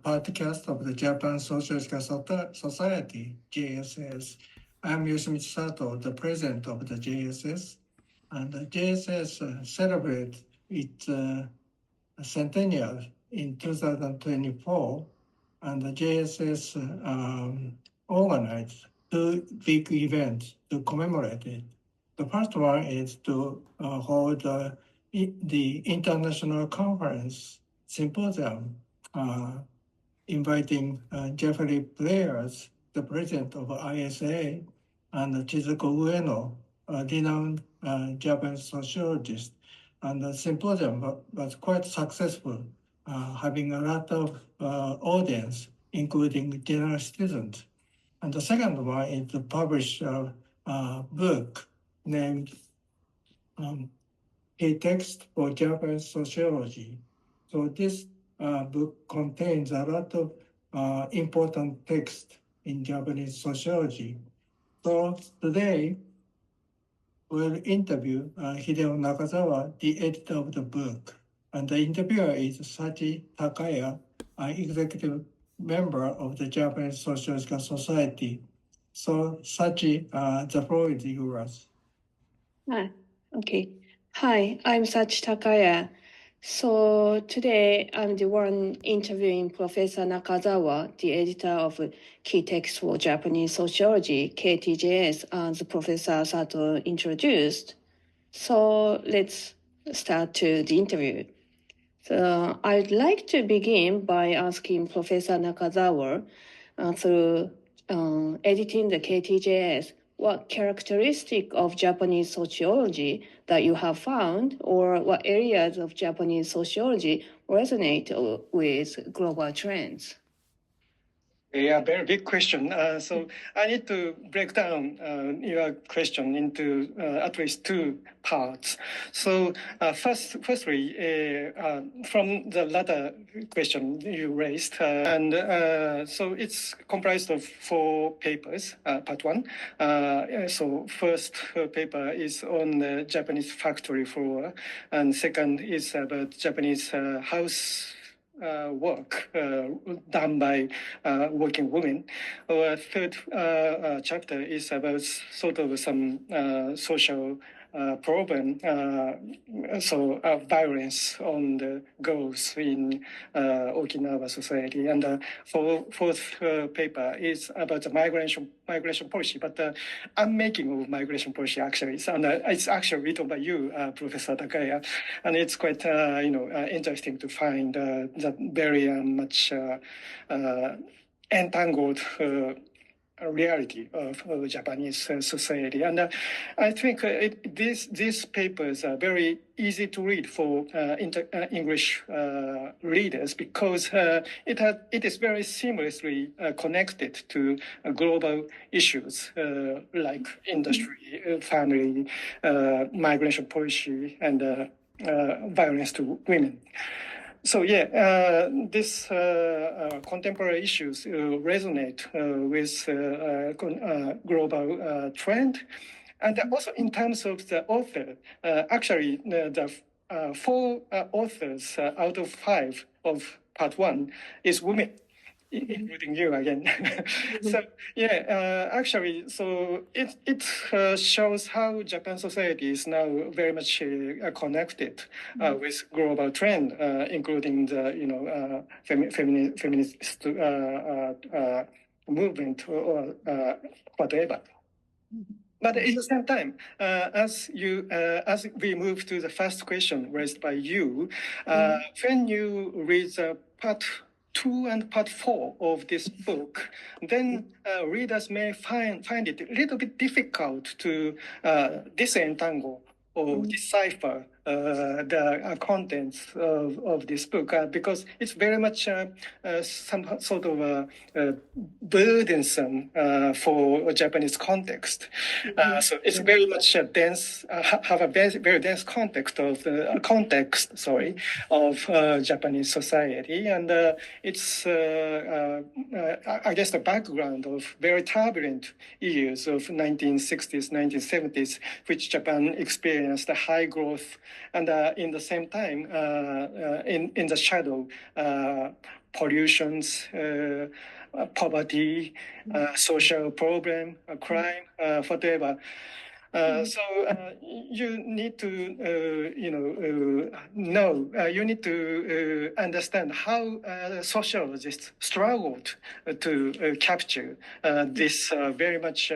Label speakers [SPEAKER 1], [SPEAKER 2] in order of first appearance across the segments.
[SPEAKER 1] Podcast of the Japan Sociological Society, JSS. I'm Yoshimichi Sato, the president of the JSS. And the JSS celebrates its centennial in 2024. And the JSS organized two big events to commemorate it. The first one is to hold the international conference symposium, inviting Japanese players, the president of ISA, and Chizuko Ueno, a renowned Japanese sociologist. And the symposium was quite successful, having a lot of audience, including general students. And the second one is to publish a book named A Text for Japanese Sociology. So this book contains a lot of important text in Japanese sociology. So today, we'll interview Hideo Nakazawa, the editor of the book. And the interviewer is Sachi Takaya, an executive member of the Japanese Sociological Society. So Sachi, the floor is yours.
[SPEAKER 2] Okay. Hi, I'm Sachi Takaya. So today I'm the one interviewing Professor Nakazawa, the editor of Key Text for Japanese Sociology, KTJS, as Professor Sato introduced. So let's start to the interview. So I'd like to begin by asking Professor Nakazawa, through editing the KTJS, what characteristic of Japanese sociology that you have found, or what areas of Japanese sociology resonate with global trends?
[SPEAKER 3] Yeah, very big question. So I need to break down your question into at least two parts. So firstly, from the latter question you raised, so it's comprised of 4 papers, part 1. So first paper is on the Japanese factory floor, and second is about Japanese house work done by working women. Our third chapter is about sort of some social problem, so violence on the girls in Okinawa society. And fourth paper is about the migration policy, but unmaking of migration policy actually. And it's actually written by you, Professor Takaya, and it's quite interesting to find that very much entangled reality of Japanese society. And I think these papers are very easy to read for English readers because it is very seamlessly connected to global issues like industry, family, migration policy, and violence to women. So this contemporary issues resonate with global trend, and also in terms of the author. Actually, the 4 authors out of 5 of part 1 is women, including you again. So actually, so it shows how Japan society is now very much connected with global trend, including the feminist movement or whatever. But at the same time, as we move to the first question raised by you, when you read the part 2 and part 4 of this book, then readers may find it a little bit difficult to disentangle or decipher the contents of this book because it's very much some sort of burdensome for a Japanese context. So it's very much dense, have a very dense context of the of Japanese society, and it's I guess the background of very turbulent years of 1960s, 1970s, which Japan experienced a high growth, and in the same time, in the shadow, pollutions, poverty, social problem, crime, whatever. So you need to, you need to understand how sociologists struggled to capture this very much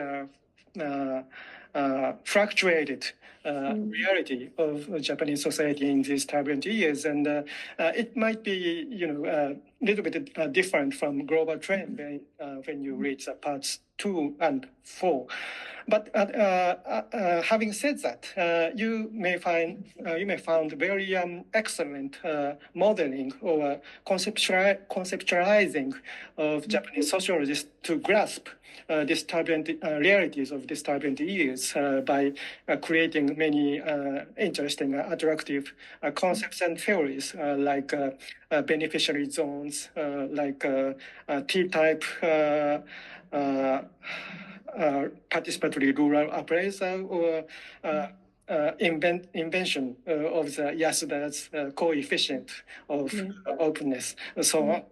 [SPEAKER 3] fluctuated reality of Japanese society in these turbulent years, and it might be, a little bit different from global trend when you read the parts 2 and 4. But having said that, you may find very excellent modeling or conceptualizing of Japanese sociologists to grasp these turbulent realities of these turbulent years by creating many interesting, attractive concepts and theories like beneficiary zones, like T-type participatory rural appraisal, or invention of the Yasuda's coefficient of openness, and so on.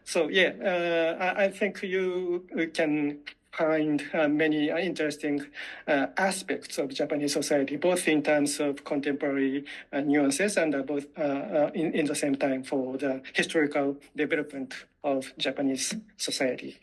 [SPEAKER 3] So I think you can find many interesting aspects of Japanese society, both in terms of contemporary nuances and both in the same time for the historical development of Japanese society.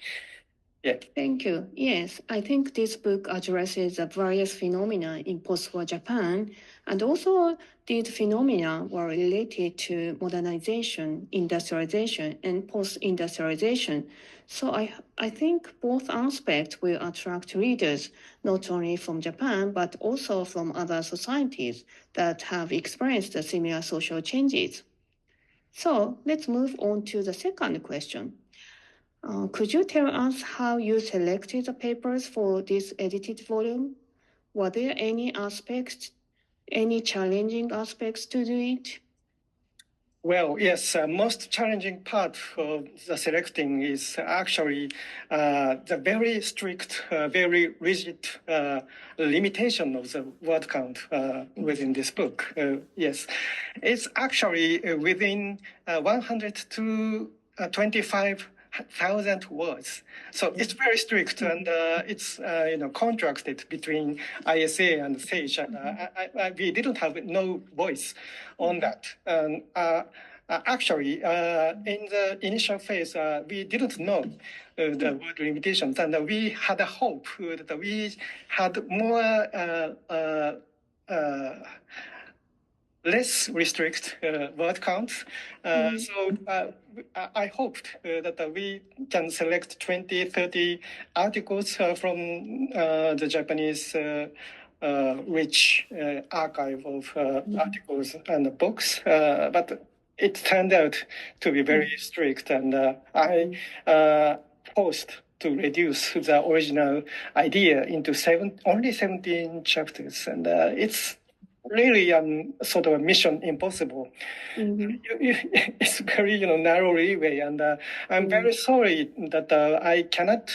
[SPEAKER 3] Yeah.
[SPEAKER 2] Thank you. Yes, I think this book addresses the various phenomena in post-war Japan, and also these phenomena were related to modernization, industrialization, and post-industrialization. So I think both aspects will attract readers, not only from Japan, but also from other societies that have experienced similar social changes. So let's move on to the second question. Could you tell us how you selected the papers for this edited volume? Were there any challenging aspects to do it?
[SPEAKER 3] Well, yes, most challenging part of the selecting is actually the very strict, very rigid limitation of the word count within this book. Yes, it's actually within 100 to 25,000 words. So it's very strict, and it's contracted between ISA and SAGE, and we didn't have no voice on that. Actually, in the initial phase, we didn't know the word limitations, and we had a hope that we had more less restrict word counts. So I hoped that we can select 20, 30 articles from the Japanese rich archive of articles and books, but it turned out to be very strict, and I forced to reduce the original idea into only 17 chapters, and it's really sort of a mission impossible. It's very narrow leeway, and I'm very sorry that I cannot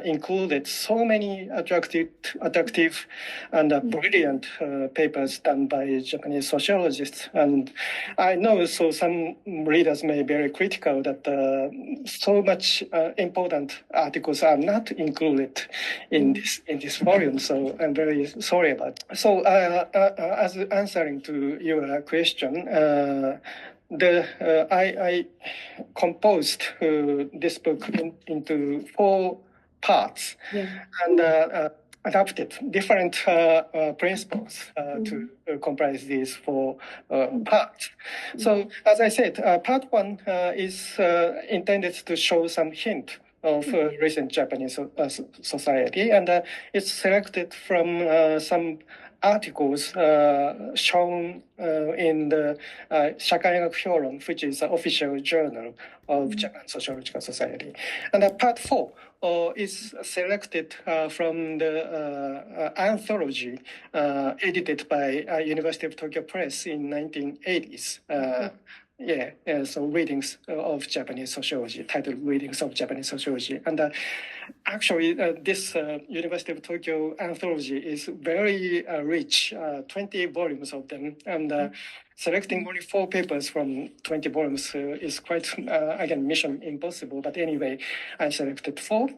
[SPEAKER 3] include so many attractive and brilliant papers done by Japanese sociologists. And I know some readers may be very critical that so much important articles are not included in this volume. So I'm very sorry about it. So as answering to your question, I composed this book into 4 parts, and adapted different principles to comprise these 4 parts. So, as I said, part 1 is intended to show some hint of recent Japanese society, and it's selected from some articles shown in the Shakaigak Hyoron, which is the official journal of Japan Sociological Society. And part 4 is selected from the anthology edited by University of Tokyo Press in 1980s. So readings of Japanese sociology, titled Readings of Japanese Sociology. And actually, this University of Tokyo anthology is very rich, 20 volumes of them. And selecting only 4 papers from 20 volumes is quite, again, mission impossible. But anyway, I selected 4.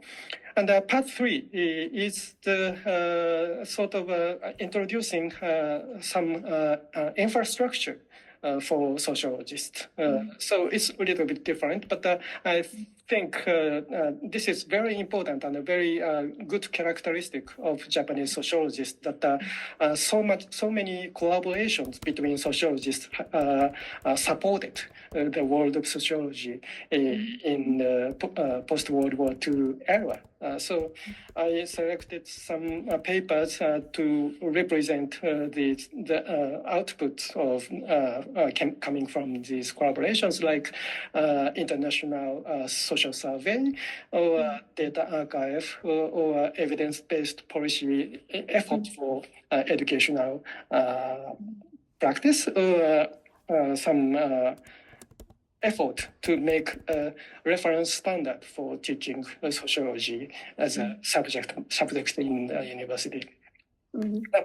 [SPEAKER 3] And part 3 is the sort of introducing some infrastructure for sociologists. So it's a little bit different, but I think this is very important and a very good characteristic of Japanese sociologists, that so many collaborations between sociologists supported the world of sociology in the post-World War II era. So I selected some papers to represent the output of coming from these collaborations, like International Social Survey, or Data Archive, or evidence-based policy effort for educational practice, or some effort to make a reference standard for teaching sociology as a subject in the university.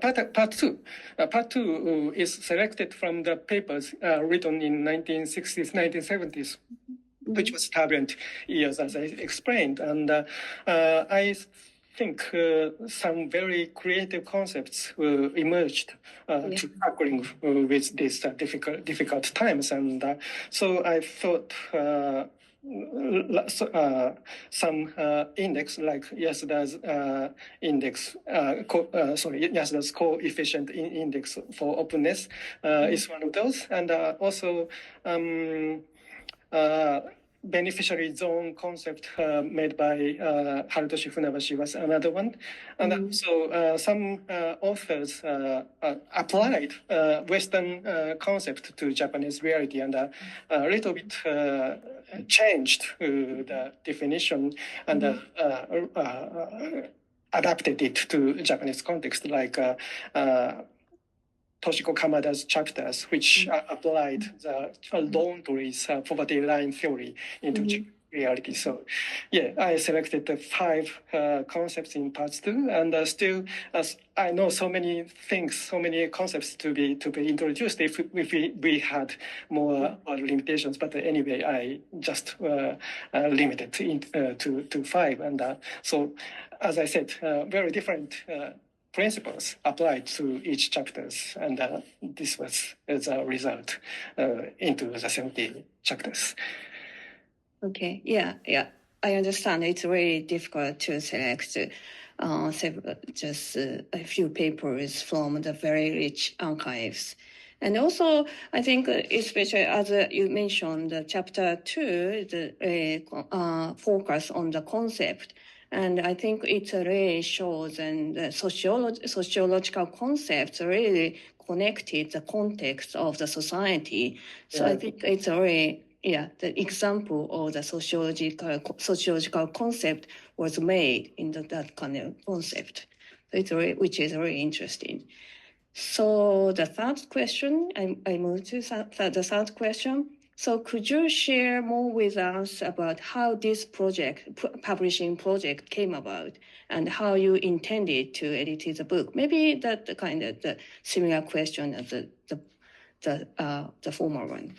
[SPEAKER 3] Part two is selected from the papers written in 1960s, 1970s, which was turbulent years, as I explained. And I think some very creative concepts emerged to tackling with these difficult times. And so I thought some index like Yasuda's index, Yasuda's coefficient index for openness is one of those. And also beneficiary zone concept made by Harutoshi Funabashi was another one. And so some authors applied Western concept to Japanese reality, and a little bit changed the definition and adapted it to Japanese context, like Toshiko Kamada's chapters, which applied the laundry's poverty line theory into reality. So, I selected the 5 concepts in part 2, and still, as I know, so many things, so many concepts to be introduced if we had more limitations. But anyway, I just limited to 5, and so, as I said, very different principles applied to each chapters, and this was as a result into the 70 chapters.
[SPEAKER 2] Okay, yeah, I understand. It's very difficult to select just a few papers from the very rich archives. And also, I think, especially as you mentioned, chapter 2, the focus on the concept. And I think it really shows, and sociological concepts really connected the context of the society. So I think it's really, the example of the sociological concept was made in that kind of concept, which is very interesting. So the third question, I move to the third question. So could you share more with us about how this publishing project came about, and how you intended to edit the book? Maybe that kind of the similar question as the former one.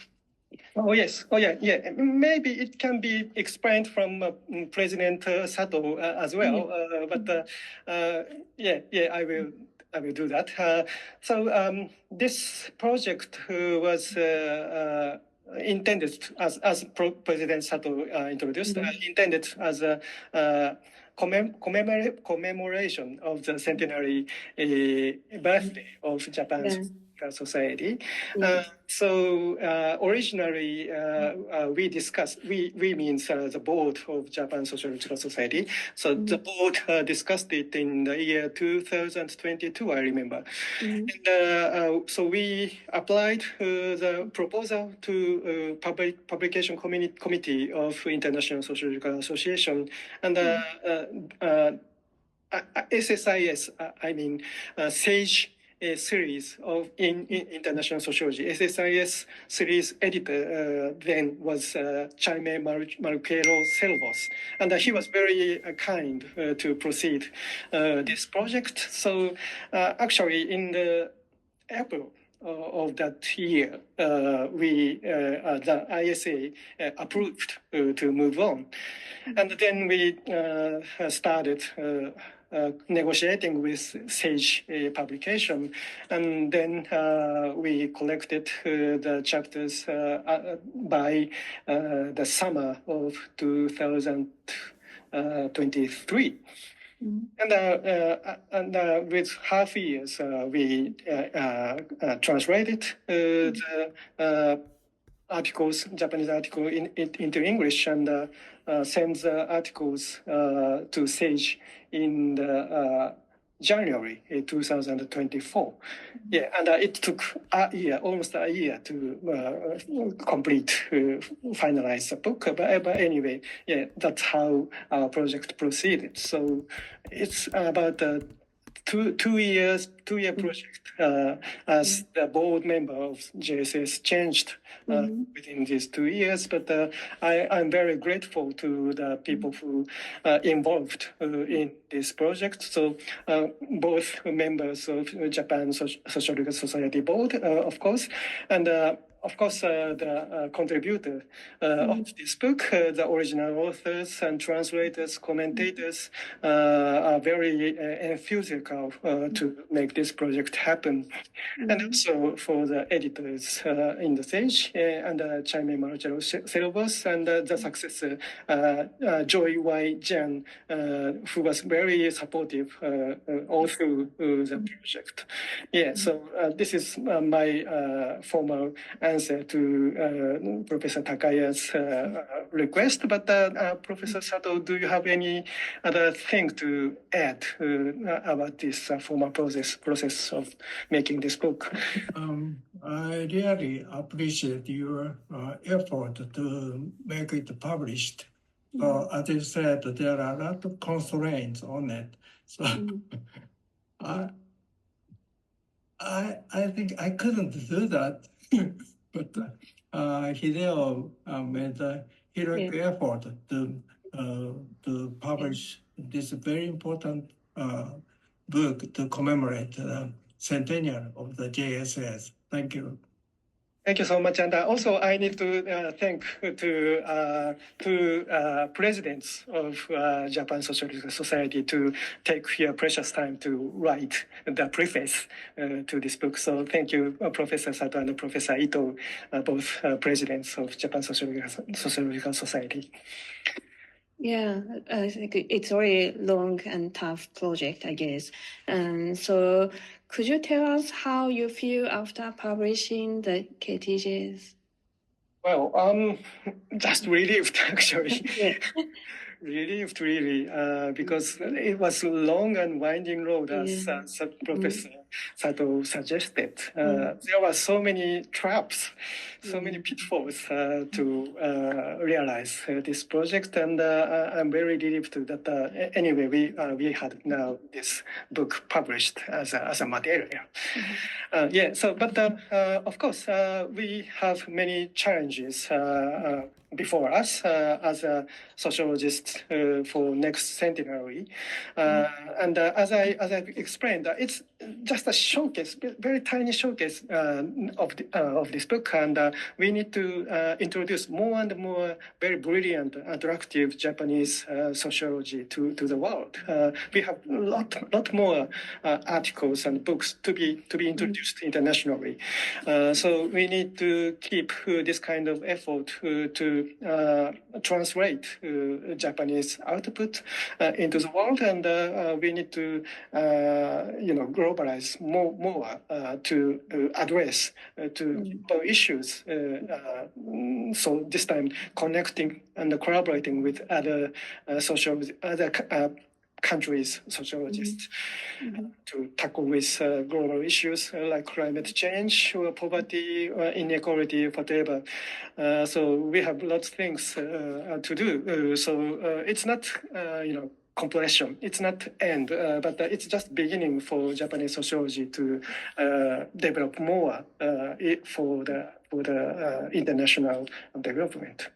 [SPEAKER 3] Oh yes. Oh yeah. Maybe it can be explained from President Sato as well. But I will do that. So this project was intended, as President Sato introduced, intended as a commemoration of the centenary birthday of Japan's Sociological Society.
[SPEAKER 2] Yes.
[SPEAKER 3] So originally we discussed, we means the board of Japan Sociological Society. So the board discussed it in the year 2022, I remember. And so we applied the proposal to publication committee of International Sociological Association, and SSIS, I mean, SAGE series of in international sociology. SSIS series editor then was Jaime Marquero Selvos, and he was very kind to proceed this project. So actually, in the April of that year, the ISA approved to move on, and then we started negotiating with Sage publication, and then we collected the chapters by the summer of 2023. And with half years, we translated the articles, Japanese article into English, and sent the articles to Sage in January 2024. Yeah, and it took a year, almost a year, to complete, finalize the book. But anyway, yeah, that's how our project proceeded. So it's about two-year project as the board member of JSS changed within these 2 years. But I'm very grateful to the people who involved in this project. So both members of Japan Sociological Society board, of course, and of course, the contributor of this book, the original authors and translators, commentators, are very enthusiastic to make this project happen. And also for the editors in the Sage, and Jaime Marcelo Selvos, and the successor, Joy Y. Jen, who was very supportive all through the project. Yeah, so this is my formal answer to Professor Takaya's request. But Professor Sato, do you have any other thing to add about this formal process of making this book?
[SPEAKER 1] I really appreciate your effort to make it published. So as you said, there are a lot of constraints on it. So I think I couldn't do that. But Hideo made a heroic effort to publish this very important book to commemorate the centennial of the JSS. Thank you.
[SPEAKER 3] Thank you so much. And also, I need to thank to presidents of Japan Sociological Society to take your precious time to write the preface to this book. So thank you, Professor Sato and Professor Ito, both presidents of Japan Sociological Society.
[SPEAKER 2] Yeah, I think it's a very long and tough project, I guess. So could you tell us how you feel after publishing the KTJs?
[SPEAKER 3] Well, just relieved, actually. Relieved, really, because it was a long and winding road, as Professor Sato suggested. There were so many traps, so many pitfalls to realize this project, and I'm very relieved that anyway we had now this book published as a material. Yeah. So, but of course, we have many challenges before us as a sociologist for next centenary, and as I explained, it's just a showcase, very tiny showcase of this book, and we need to introduce more and more very brilliant, attractive Japanese sociology to the world. We have a lot more articles and books to be introduced internationally. So we need to keep this kind of effort to translate Japanese output into the world, and we need to globalize Japanese more to address to issues. So this time connecting and collaborating with other countries' sociologists to tackle with global issues like climate change or poverty or inequality, whatever. So we have lots of things to do. So it's not, completion. It's not end, but it's just beginning for Japanese sociology to develop more for the international development.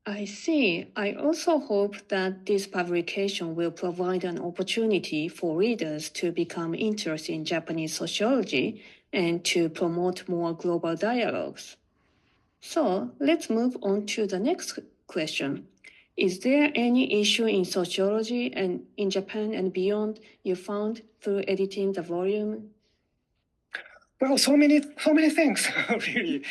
[SPEAKER 2] I see. I also hope that this publication will provide an opportunity for readers to become interested in Japanese sociology and to promote more global dialogues. So let's move on to the next question. Is there any issue in sociology and in Japan and beyond you found through editing the volume?
[SPEAKER 3] Well, so many things, really.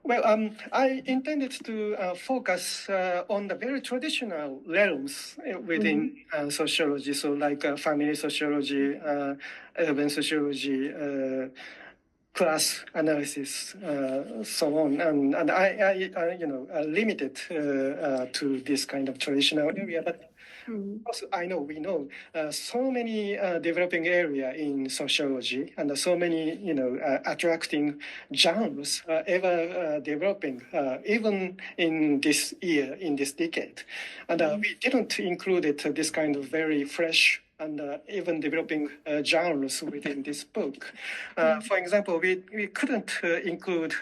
[SPEAKER 3] Well, I intended to focus on the very traditional realms within sociology, so like family sociology, urban sociology, class analysis, so on, and I limited to this kind of traditional area, but. Also, we know so many developing area in sociology and so many, attracting genres ever developing, even in this year, in this decade. And we didn't include this kind of very fresh and even developing genres within this book. For example, we couldn't include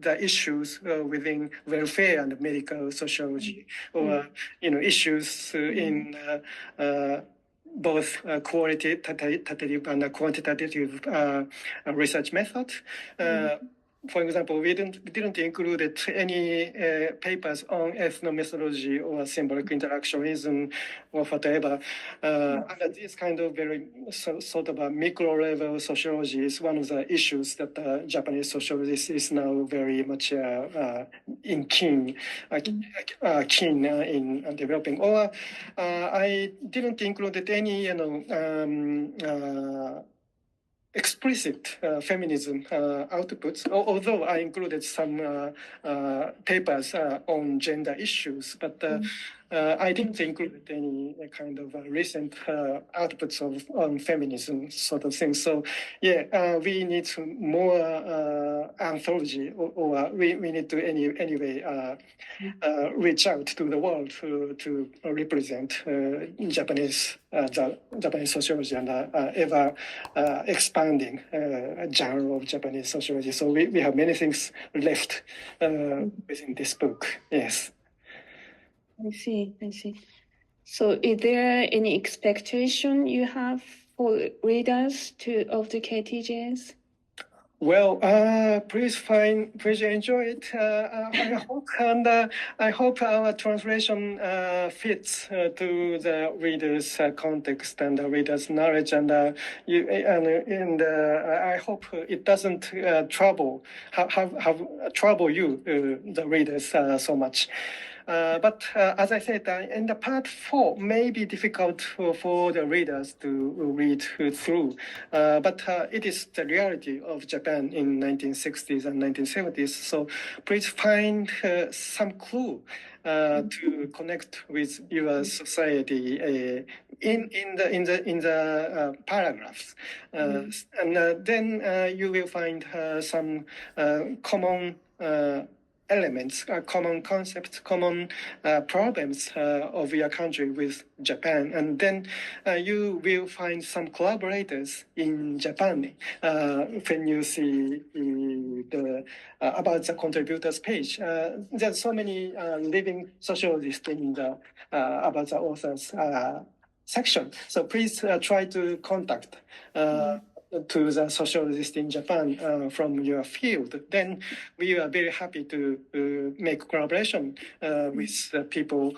[SPEAKER 3] the issues within welfare and medical sociology, or issues in both qualitative and quantitative research methods. For example, we didn't include any papers on ethnomethodology or symbolic interactionism or whatever. And this kind of very sort of a micro-level sociology is one of the issues that Japanese sociologist is now very much keen in developing. Or I didn't include any, explicit feminism outputs, although I included some papers on gender issues, but I didn't include any kind of recent outputs on feminism sort of thing. So yeah, we need more anthology, or we need to anyway reach out to the world to represent Japanese sociology and ever expanding genre of Japanese sociology. So we have many things left within this book. Yes.
[SPEAKER 2] I see. So is there any expectation you have for readers of the KTJs?
[SPEAKER 3] Well, please enjoy it. I hope our translation fits to the reader's context and the reader's knowledge, and I hope it doesn't trouble you, the readers, so much. But as I said, in the part 4 may be difficult for the readers to read through, but it is the reality of Japan in 1960s and 1970s. So please find some clue to connect with your society in the paragraphs, and then you will find some common elements, common concepts, common problems of your country with Japan, and then you will find some collaborators in Japan when you see about the contributors page. There's so many living sociologists in the about the authors section. So please try to contact to the sociologist in Japan from your field. Then we are very happy to make collaboration with people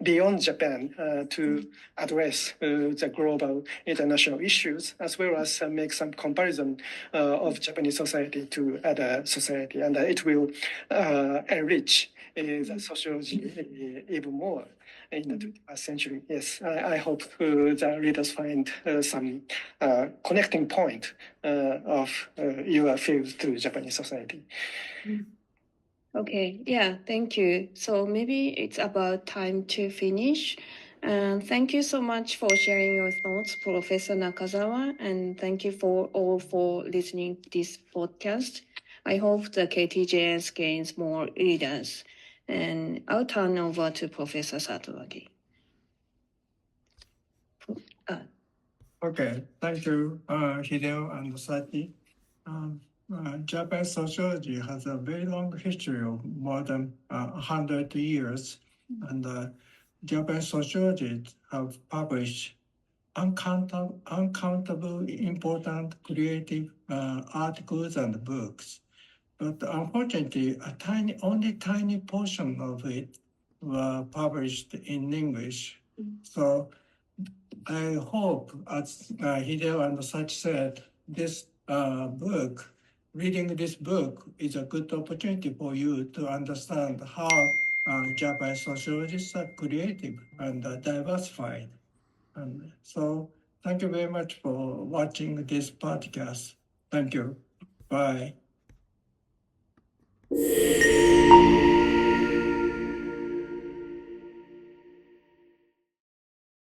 [SPEAKER 3] beyond Japan to address the global international issues, as well as make some comparison of Japanese society to other society, and it will enrich the sociology even more. in the 21st century. Yes, I hope the readers find some connecting point of your field to Japanese society.
[SPEAKER 2] Okay, yeah, thank you. So maybe it's about time to finish. Thank you so much for sharing your thoughts, Professor Nakazawa, and thank you for all for listening to this podcast. I hope the KTJS gains more readers. And I'll turn over to Professor Sato again.
[SPEAKER 1] Okay, thank you, Hideo and Sachi. Japanese sociology has a very long history of more than 100 years, and Japanese sociologists have published uncountable important creative articles and books. But unfortunately, only tiny portion of it were published in English. So I hope, as Hideo and Sachi said, this reading this book is a good opportunity for you to understand how Japanese sociologists are creative and diversified. And so thank you very much for watching this podcast. Thank you. Bye.